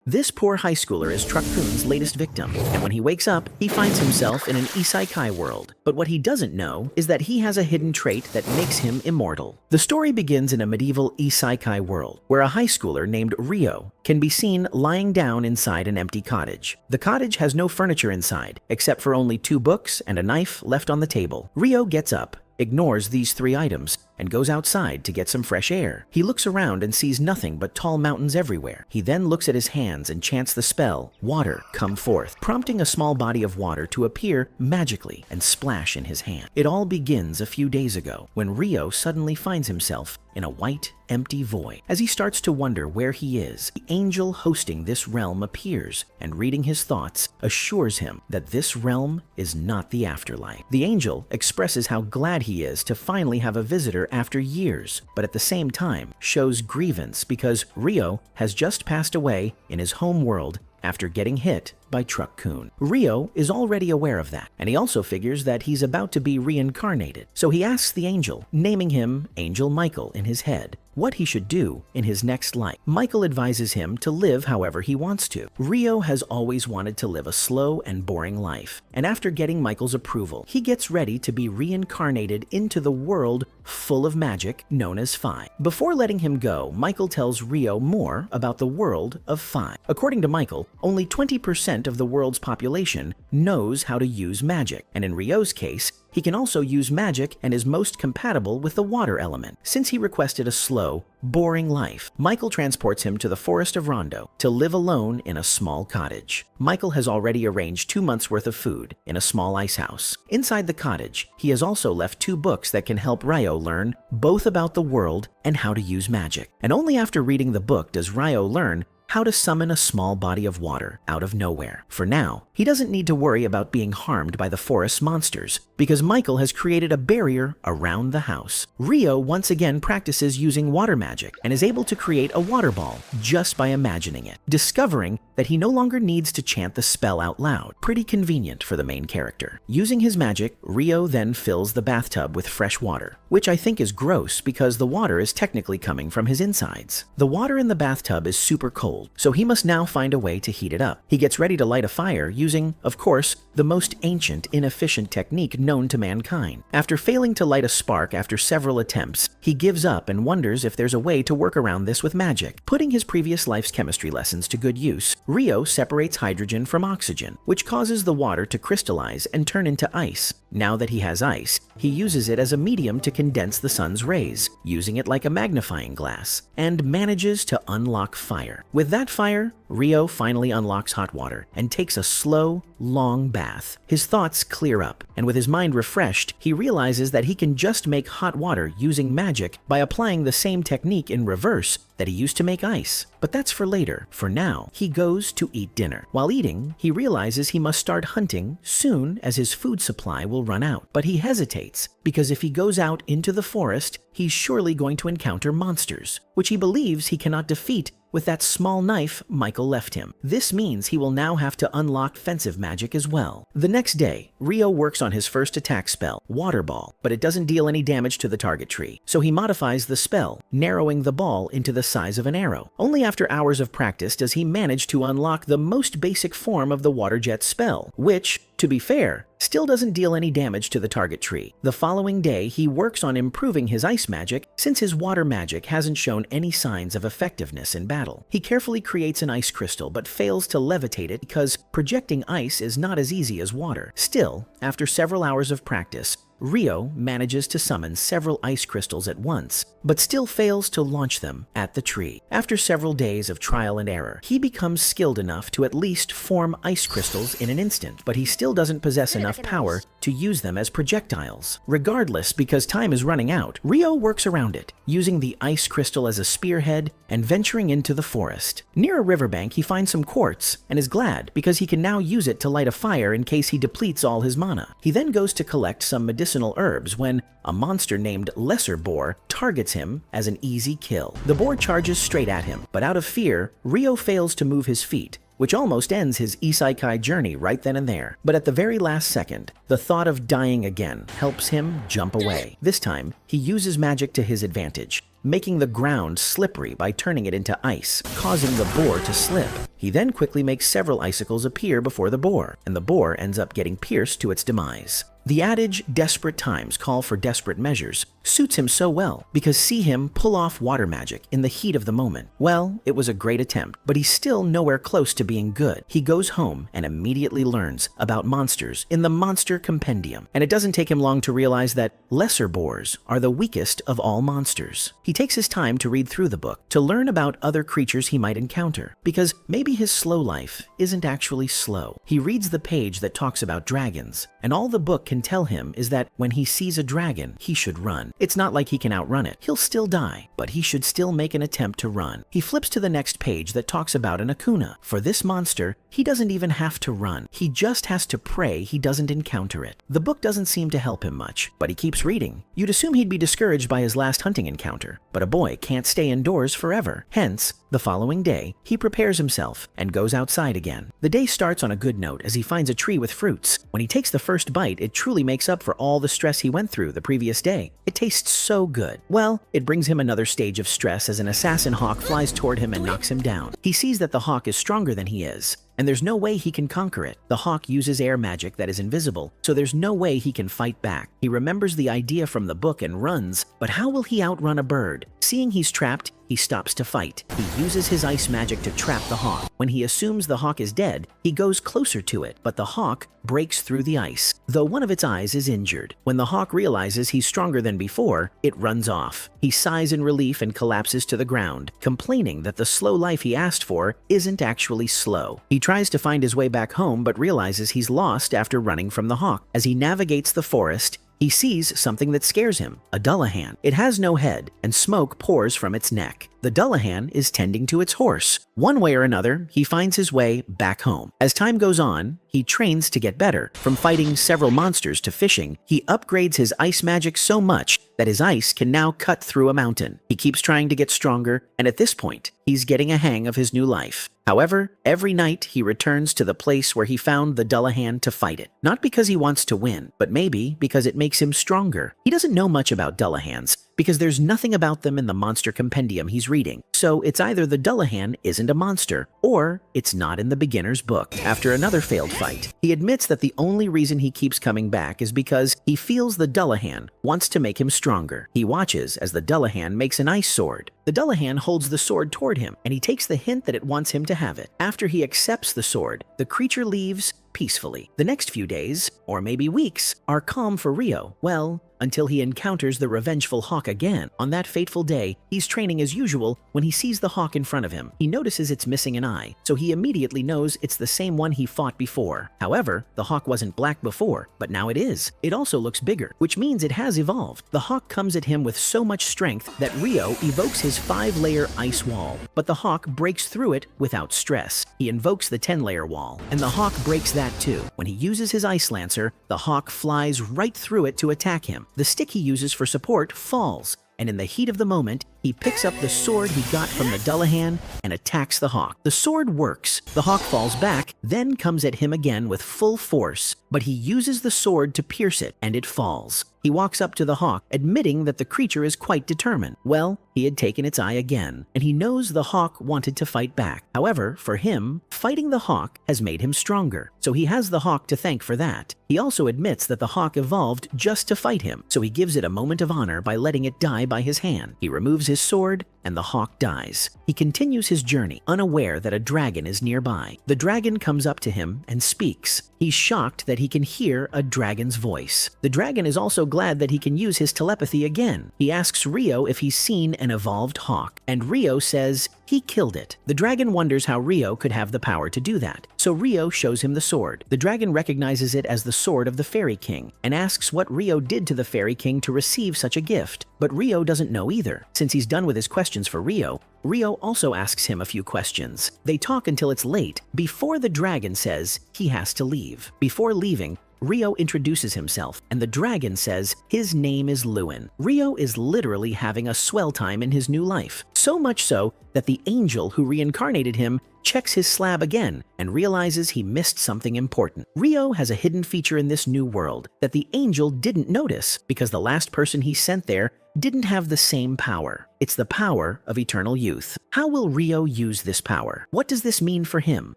This poor high schooler is Truck Kun's latest victim, and when he wakes up, he finds himself in an isekai world. But what he doesn't know is that he has a hidden trait that makes him immortal. The story begins in a medieval isekai world, where a high schooler named Ryo can be seen lying down inside an empty cottage. The cottage has no furniture inside, except for only 2 books and a knife left on the table. Ryo gets up, ignores these 3 items, and goes outside to get some fresh air. He looks around and sees nothing but tall mountains everywhere. He then looks at his hands and chants the spell, "Water, come forth," prompting a small body of water to appear magically and splash in his hand. It all begins a few days ago, when Ryo suddenly finds himself in a white, empty void. As he starts to wonder where he is, the angel hosting this realm appears and, reading his thoughts, assures him that this realm is not the afterlife. The angel expresses how glad he is to finally have a visitor after years, but at the same time shows grievance because Ryo has just passed away in his home world after getting hit by Truck Kun. Ryo is already aware of that, and he also figures that he's about to be reincarnated. So he asks the angel, naming him Angel Michael in his head, what he should do in his next life. Michael advises him to live however he wants to. Ryo has always wanted to live a slow and boring life, and after getting Michael's approval, he gets ready to be reincarnated into the world full of magic known as Phi. Before letting him go, Michael tells Ryo more about the world of Phi. According to Michael, only 20% of the world's population knows how to use magic, and in Ryo's case, he can also use magic and is most compatible with the water element. Since he requested a slow, boring life, Michael transports him to the forest of Rondo to live alone in a small cottage. Michael has already arranged 2 months' worth of food in a small ice house. Inside the cottage, he has also left 2 books that can help Ryo learn both about the world and how to use magic. And only after reading the book does Ryo learn how to summon a small body of water out of nowhere. For now, he doesn't need to worry about being harmed by the forest's monsters, because Michael has created a barrier around the house. Ryo once again practices using water magic and is able to create a water ball just by imagining it, discovering that he no longer needs to chant the spell out loud. Pretty convenient for the main character. Using his magic, Ryo then fills the bathtub with fresh water, which I think is gross because the water is technically coming from his insides. The water in the bathtub is super cold, so he must now find a way to heat it up. He gets ready to light a fire using, of course, the most ancient, inefficient technique known to mankind. After failing to light a spark after several attempts, he gives up and wonders if there's a way to work around this with magic. Putting his previous life's chemistry lessons to good use, Ryo separates hydrogen from oxygen, which causes the water to crystallize and turn into ice. Now that he has ice, he uses it as a medium to condense the sun's rays, using it like a magnifying glass, and manages to unlock fire. With that fire, Ryo finally unlocks hot water and takes a slow, long bath. His thoughts clear up, and with his mind refreshed, he realizes that he can just make hot water using magic by applying the same technique in reverse that he used to make ice. But that's for later. For now, he goes to eat dinner. While eating, he realizes he must start hunting soon as his food supply will run out. But he hesitates because if he goes out into the forest, he's surely going to encounter monsters, which he believes he cannot defeat with that small knife Michael left him. This means he will now have to unlock offensive magic as well. The next day, Ryo works on his first attack spell, Water Ball, but it doesn't deal any damage to the target tree, so he modifies the spell, narrowing the ball into the size of an arrow. Only after hours of practice does he manage to unlock the most basic form of the water jet spell, which, to be fair, still doesn't deal any damage to the target tree. The following day, he works on improving his ice magic since his water magic hasn't shown any signs of effectiveness in battle. He carefully creates an ice crystal but fails to levitate it because projecting ice is not as easy as water. Still, after several hours of practice, Ryo manages to summon several ice crystals at once, but still fails to launch them at the tree. After several days of trial and error, he becomes skilled enough to at least form ice crystals in an instant, but he still doesn't possess enough power to use them as projectiles. Regardless, because time is running out, Ryo works around it, using the ice crystal as a spearhead and venturing into the forest. Near a riverbank, he finds some quartz and is glad because he can now use it to light a fire in case he depletes all his mana. He then goes to collect some medicinal herbs when a monster named Lesser Boar targets him as an easy kill. The boar charges straight at him, but out of fear, Ryo fails to move his feet which almost ends his isekai journey right then and there. But at the very last second, the thought of dying again helps him jump away. This time, he uses magic to his advantage, making the ground slippery by turning it into ice, causing the boar to slip. He then quickly makes several icicles appear before the boar, and the boar ends up getting pierced to its demise. The adage, desperate times call for desperate measures, suits him so well, because see him pull off water magic in the heat of the moment. Well, it was a great attempt, but he's still nowhere close to being good. He goes home and immediately learns about monsters in the Monster Compendium, and it doesn't take him long to realize that lesser boars are the weakest of all monsters. He takes his time to read through the book to learn about other creatures he might encounter, because maybe his slow life isn't actually slow. He reads the page that talks about dragons, and all the book can tell him is that when he sees a dragon, he should run. It's not like he can outrun it. He'll still die, but he should still make an attempt to run. He flips to the next page that talks about an Akuna. For this monster, he doesn't even have to run. He just has to pray he doesn't encounter it. The book doesn't seem to help him much, but he keeps reading. You'd assume he'd be discouraged by his last hunting encounter, but a boy can't stay indoors forever. Hence, the following day, he prepares himself and goes outside again. The day starts on a good note as he finds a tree with fruits. When he takes the first bite, it truly makes up for all the stress he went through the previous day. It tastes so good. Well, it brings him another stage of stress as an assassin hawk flies toward him and knocks him down. He sees that the hawk is stronger than he is, and there's no way he can conquer it. The hawk uses air magic that is invisible, so there's no way he can fight back. He remembers the idea from the book and runs, but how will he outrun a bird? Seeing he's trapped, he stops to fight. He uses his ice magic to trap the hawk. When he assumes the hawk is dead, he goes closer to it, but the hawk breaks through the ice, though one of its eyes is injured. When the hawk realizes he's stronger than before, it runs off. He sighs in relief and collapses to the ground, complaining that the slow life he asked for isn't actually slow. He tries to find his way back home but realizes he's lost after running from the hawk. As he navigates the forest, he sees something that scares him, a Dullahan. It has no head, and smoke pours from its neck. The Dullahan is tending to its horse. One way or another, he finds his way back home. As time goes on, he trains to get better. From fighting several monsters to fishing, he upgrades his ice magic so much that his ice can now cut through a mountain. He keeps trying to get stronger, and at this point, he's getting a hang of his new life. However, every night he returns to the place where he found the Dullahan to fight it. Not because he wants to win, but maybe because it makes him stronger. He doesn't know much about Dullahans, because there's nothing about them in the Monster Compendium he's reading. So it's either the Dullahan isn't a monster, or it's not in the beginner's book. After another failed fight, he admits that the only reason he keeps coming back is because he feels the Dullahan wants to make him stronger. He watches as the Dullahan makes an ice sword. The Dullahan holds the sword toward him, and he takes the hint that it wants him to have it. After he accepts the sword, the creature leaves peacefully. The next few days, or maybe weeks, are calm for Rio. Well, until he encounters the revengeful hawk again. On that fateful day, he's training as usual when he sees the hawk in front of him. He notices it's missing an eye, so he immediately knows it's the same one he fought before. However, the hawk wasn't black before, but now it is. It also looks bigger, which means it has evolved. The hawk comes at him with so much strength that Rio evokes his 5-layer ice wall, but the hawk breaks through it without stress. He invokes the 10-layer wall, and the hawk breaks that too. When he uses his ice lancer, the hawk flies right through it to attack him. The stick he uses for support falls, and in the heat of the moment, he picks up the sword he got from the Dullahan and attacks the hawk. The sword works. The hawk falls back, then comes at him again with full force, but he uses the sword to pierce it, and it falls. He walks up to the hawk, admitting that the creature is quite determined. Well, he had taken its eye again, and he knows the hawk wanted to fight back. However, for him, fighting the hawk has made him stronger, so he has the hawk to thank for that. He also admits that the hawk evolved just to fight him, so he gives it a moment of honor by letting it die by his hand. He removes his sword, and the hawk dies. He continues his journey, unaware that a dragon is nearby. The dragon comes up to him and speaks. He's shocked that he can hear a dragon's voice. The dragon is also glad that he can use his telepathy again. He asks Rio if he's seen an evolved hawk, and Rio says he killed it. The dragon wonders how Rio could have the power to do that, so Rio shows him the sword. The dragon recognizes it as the sword of the Fairy King, and asks what Rio did to the Fairy King to receive such a gift. But Rio doesn't know either. Since he's done with his questions for Rio, Rio also asks him a few questions. They talk until it's late, before the dragon says he has to leave. Before leaving, Rio introduces himself, and the dragon says his name is Lewin. Rio is literally having a swell time in his new life. So much so that the angel who reincarnated him checks his slab again and realizes he missed something important. Rio has a hidden feature in this new world that the angel didn't notice because the last person he sent there didn't have the same power. It's the power of eternal youth. How will Rio use this power? What does this mean for him?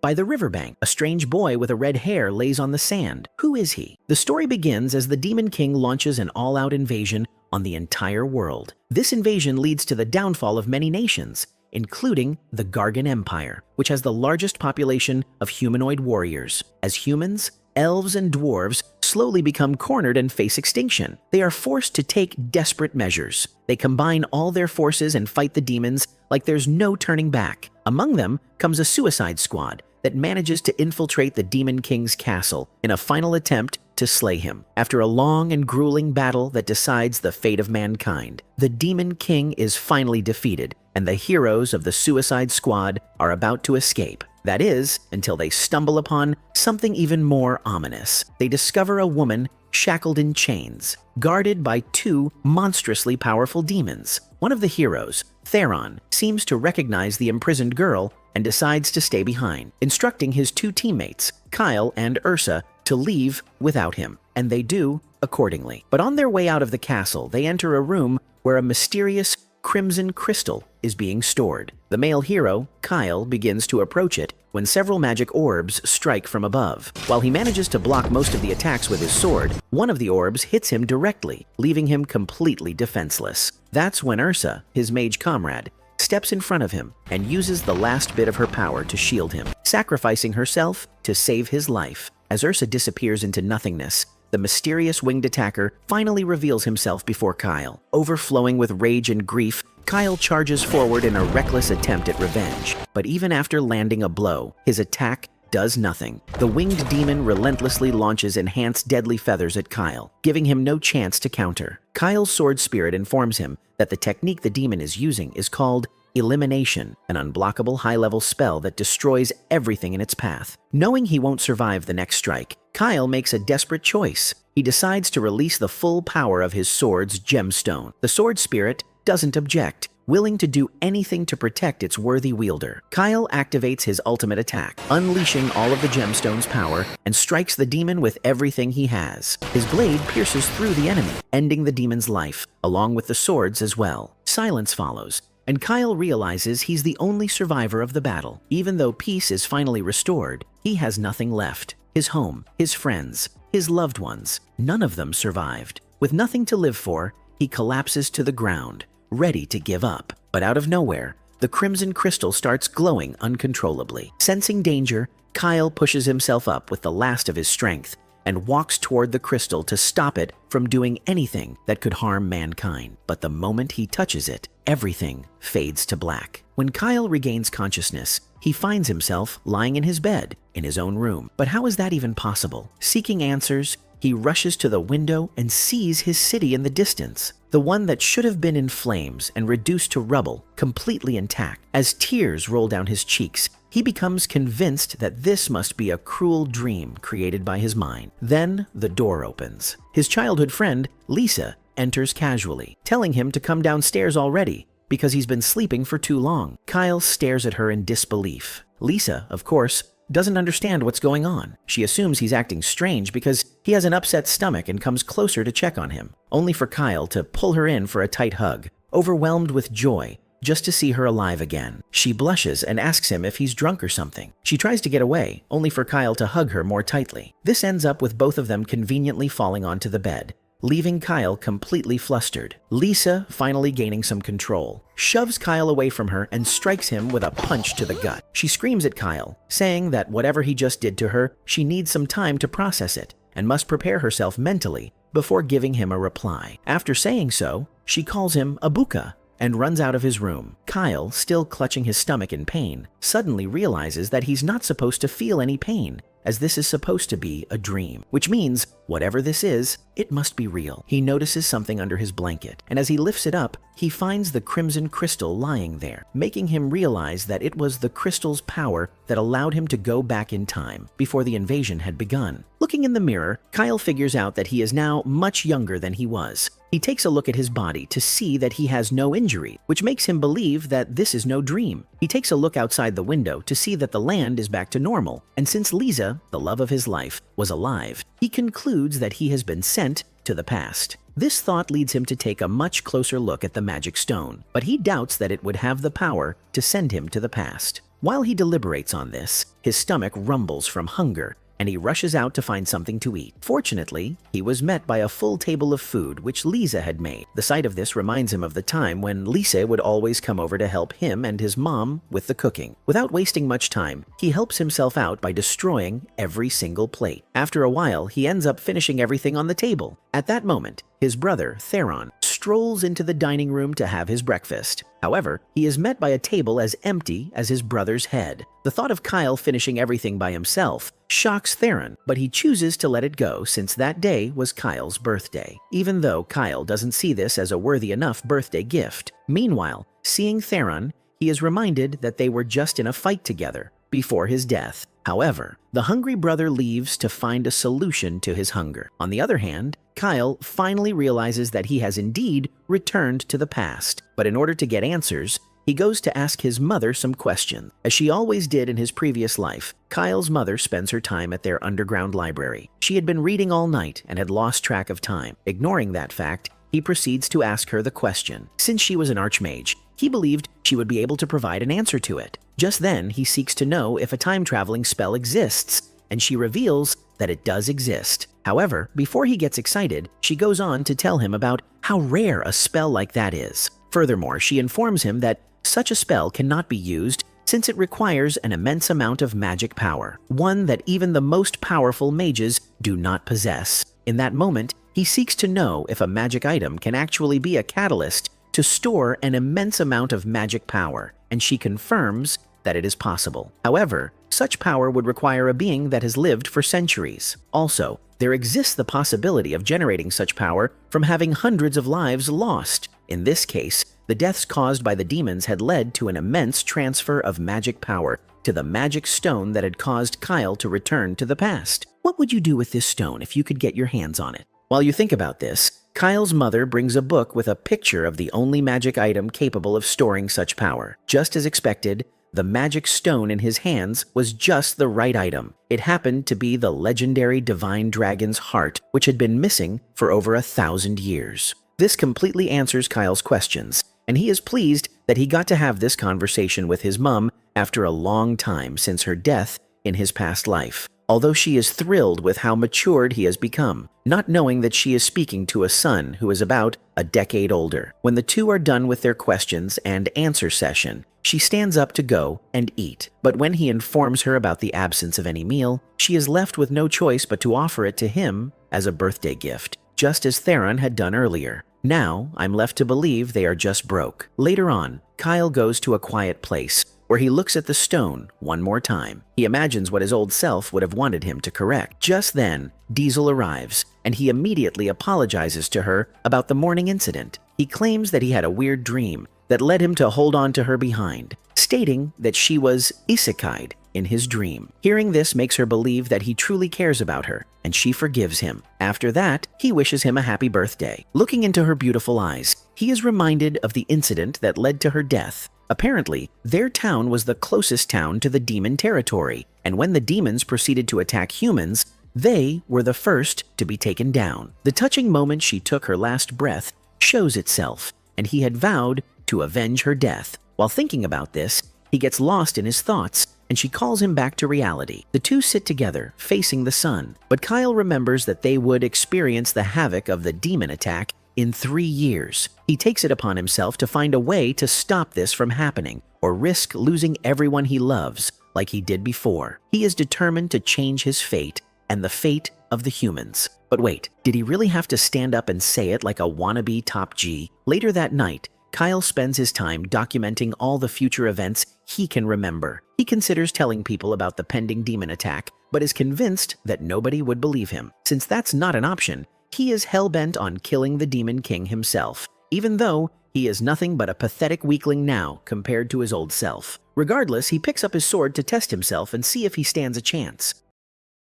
By the riverbank, a strange boy with a red hair lays on the sand. Who is he? The story begins as the Demon King launches an all-out invasion on the entire world. This invasion leads to the downfall of many nations, including the Gargan Empire, which has the largest population of humanoid warriors. As humans, elves and dwarves slowly become cornered and face extinction. They are forced to take desperate measures. They combine all their forces and fight the demons like there's no turning back. Among them comes a suicide squad that manages to infiltrate the Demon King's castle in a final attempt to slay him. After a long and grueling battle that decides the fate of mankind, the Demon King is finally defeated, and the heroes of the Suicide Squad are about to escape. That is, until they stumble upon something even more ominous. They discover a woman shackled in chains, guarded by two monstrously powerful demons. One of the heroes, Theron, seems to recognize the imprisoned girl and decides to stay behind, instructing his two teammates, Kyle and Ursa, to leave without him, and they do accordingly. But on their way out of the castle, they enter a room where a mysterious crimson crystal is being stored. The male hero, Kyle, begins to approach it when several magic orbs strike from above. While he manages to block most of the attacks with his sword, one of the orbs hits him directly, leaving him completely defenseless. That's when Ursa, his mage comrade, steps in front of him and uses the last bit of her power to shield him, sacrificing herself to save his life. As Ursa disappears into nothingness, the mysterious winged attacker finally reveals himself before Kyle. Overflowing with rage and grief, Kyle charges forward in a reckless attempt at revenge. But even after landing a blow, his attack does nothing. The winged demon relentlessly launches enhanced deadly feathers at Kyle, giving him no chance to counter. Kyle's sword spirit informs him that the technique the demon is using is called Elimination, an unblockable high-level spell that destroys everything in its path. Knowing he won't survive the next strike, Kyle makes a desperate choice. He decides to release the full power of his sword's gemstone. The sword spirit doesn't object, willing to do anything to protect its worthy wielder. Kyle activates his ultimate attack, unleashing all of the gemstone's power, and strikes the demon with everything he has. His blade pierces through the enemy, ending the demon's life, along with the swords as well. Silence follows, and Kyle realizes he's the only survivor of the battle. Even though peace is finally restored, he has nothing left. His home, his friends, his loved ones, none of them survived. With nothing to live for, he collapses to the ground, ready to give up. But out of nowhere, the crimson crystal starts glowing uncontrollably. Sensing danger, Kyle pushes himself up with the last of his strength and walks toward the crystal to stop it from doing anything that could harm mankind. But the moment he touches it, everything fades to black. When Kyle regains consciousness, he finds himself lying in his bed in his own room. But how is that even possible? Seeking answers, he rushes to the window and sees his city in the distance, the one that should have been in flames and reduced to rubble, completely intact. As tears roll down his cheeks, he becomes convinced that this must be a cruel dream created by his mind. Then the door opens. His childhood friend, Lisa, enters casually, telling him to come downstairs already because he's been sleeping for too long. Kyle stares at her in disbelief. Lisa, of course, doesn't understand what's going on. She assumes he's acting strange because he has an upset stomach and comes closer to check on him, only for Kyle to pull her in for a tight hug, overwhelmed with joy just to see her alive again. She blushes and asks him if he's drunk or something. She tries to get away, only for Kyle to hug her more tightly. This ends up with both of them conveniently falling onto the bed, leaving Kyle completely flustered. Lisa, finally gaining some control, shoves Kyle away from her and strikes him with a punch to the gut. She screams at Kyle, saying that whatever he just did to her, she needs some time to process it and must prepare herself mentally before giving him a reply. After saying so, she calls him a buka and runs out of his room. Kyle, still clutching his stomach in pain, suddenly realizes that he's not supposed to feel any pain, as this is supposed to be a dream, which means whatever this is, it must be real. He notices something under his blanket, and as he lifts it up, he finds the crimson crystal lying there, making him realize that it was the crystal's power that allowed him to go back in time before the invasion had begun. Looking in the mirror, Kyle figures out that he is now much younger than he was. He takes a look at his body to see that he has no injury, which makes him believe that this is no dream. He takes a look outside the window to see that the land is back to normal, and since Lisa, the love of his life, was alive, he concludes that he has been sent to the past. This thought leads him to take a much closer look at the magic stone, but he doubts that it would have the power to send him to the past. While he deliberates on this, his stomach rumbles from hunger, and he rushes out to find something to eat. Fortunately, he was met by a full table of food which Lisa had made. The sight of this reminds him of the time when Lisa would always come over to help him and his mom with the cooking. Without wasting much time, he helps himself out by destroying every single plate. After a while, he ends up finishing everything on the table. At that moment, his brother, Theron, strolls into the dining room to have his breakfast. However, he is met by a table as empty as his brother's head. The thought of Kyle finishing everything by himself shocks Theron, but he chooses to let it go since that day was Kyle's birthday, even though Kyle doesn't see this as a worthy enough birthday gift. Meanwhile, seeing Theron, he is reminded that they were just in a fight together before his death. However, the hungry brother leaves to find a solution to his hunger. On the other hand, Kyle finally realizes that he has indeed returned to the past, but in order to get answers, he goes to ask his mother some questions. As she always did in his previous life, Kyle's mother spends her time at their underground library. She had been reading all night and had lost track of time. Ignoring that fact, he proceeds to ask her the question. Since she was an archmage, he believed she would be able to provide an answer to it. Just then, he seeks to know if a time-traveling spell exists, and she reveals that it does exist. However, before he gets excited, she goes on to tell him about how rare a spell like that is. Furthermore, she informs him that such a spell cannot be used since it requires an immense amount of magic power, one that even the most powerful mages do not possess. In that moment, he seeks to know if a magic item can actually be a catalyst to store an immense amount of magic power, and she confirms that it is possible. However, such power would require a being that has lived for centuries. Also, there exists the possibility of generating such power from having hundreds of lives lost. In this case, the deaths caused by the demons had led to an immense transfer of magic power to the magic stone that had caused Kyle to return to the past. What would you do with this stone if you could get your hands on it? While you think about this, Kyle's mother brings a book with a picture of the only magic item capable of storing such power. Just as expected, the magic stone in his hands was just the right item. It happened to be the legendary divine dragon's heart, which had been missing for over 1,000 years. This completely answers Kyle's questions, and he is pleased that he got to have this conversation with his mom after a long time since her death in his past life. Although she is thrilled with how matured he has become, not knowing that she is speaking to a son who is about a decade older. When the two are done with their questions and answer session, she stands up to go and eat. But when he informs her about the absence of any meal, she is left with no choice but to offer it to him as a birthday gift, just as Theron had done earlier. Now, I'm left to believe they are just broke. Later on, Kyle goes to a quiet place where he looks at the stone one more time. He imagines what his old self would have wanted him to correct. Just then, Diesel arrives, and he immediately apologizes to her about the morning incident. He claims that he had a weird dream that led him to hold on to her behind, stating that she was isekai'd in his dream. Hearing this makes her believe that he truly cares about her, and she forgives him. After that, he wishes him a happy birthday. Looking into her beautiful eyes, he is reminded of the incident that led to her death. Apparently, their town was the closest town to the demon territory, and when the demons proceeded to attack humans, they were the first to be taken down. The touching moment she took her last breath shows itself, and he had vowed to avenge her death. While thinking about this, he gets lost in his thoughts, and she calls him back to reality. The two sit together, facing the sun, but Kyle remembers that they would experience the havoc of the demon attack in 3 years. He takes it upon himself to find a way to stop this from happening, or risk losing everyone he loves, like he did before. He is determined to change his fate and the fate of the humans. But wait, did he really have to stand up and say it like a wannabe top G? Later that night, Kyle spends his time documenting all the future events he can remember. He considers telling people about the pending demon attack, but is convinced that nobody would believe him. Since that's not an option, he is hell-bent on killing the Demon King himself, even though he is nothing but a pathetic weakling now compared to his old self. Regardless, he picks up his sword to test himself and see if he stands a chance.